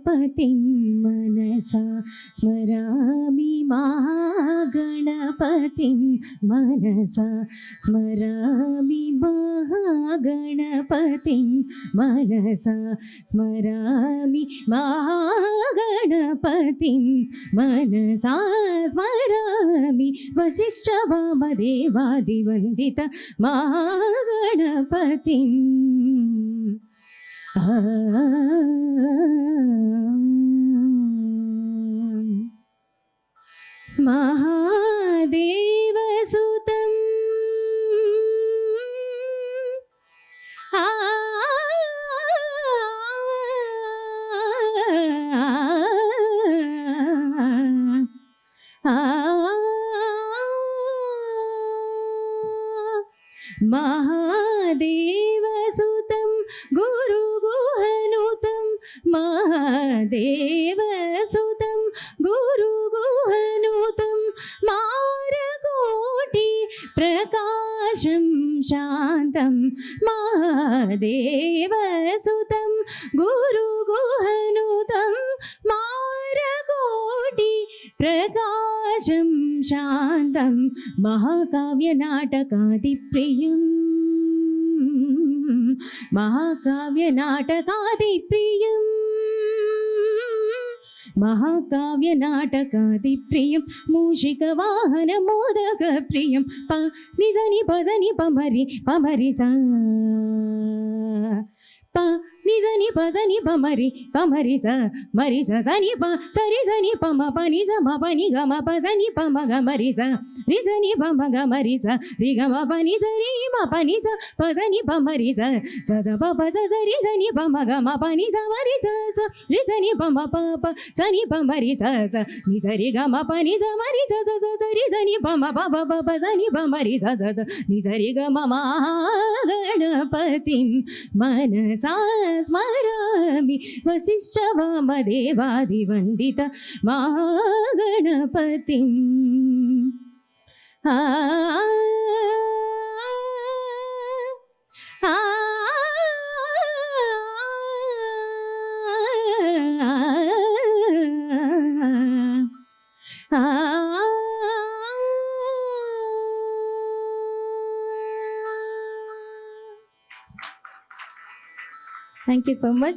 गणपतिं मनसा स्मरामि महागणपतिं मनसा स्मरामि महागणपतिं मनसा स्मरामि महागणपतिं मनसा स्मरामि वसिष्ठवामदेवादिवन्दित महागणपतिम् महादेवसुतं महादेवसुतं गुरुगुहनुतं महादेवसुतं गुरुगुहनुतं मारकोटि प्रकाशं शान्तं महादेवसुतं गुरुगुहनुतं मारकोटि प्रकाशं शान्तं महाकाव्यनाटकादिप्रियम् महाकाव्यनाटकादिप्रियम् महाकाव्यनाटकादिप्रियं मूषिकवाहनमोदकप्रियं प निजनि पजनि पमरि पमरि सा प निजनि पजनि पमरि पमरि सा मरि सा सनि प सरि सनि प म प नि स म प नि ग म प सनि प म ग मरि सा रि सनि प म ग मरि सा रि ग म प नि स रि म प नि स प सनि प मरि सा स स प प स स रि सनि प म ग म प नि स मरि सा स रि सनि प म प प सनि प मरि सा स नि स रि ग म प नि स मरि सा स स स रि सनि प म प प प प सनि प मरि सा स स नि स रि ग म महागणपतिं मनसा स्मरामि वसिष्ठवामदेवादिवन्दित महागणपतिम् Thank you so much.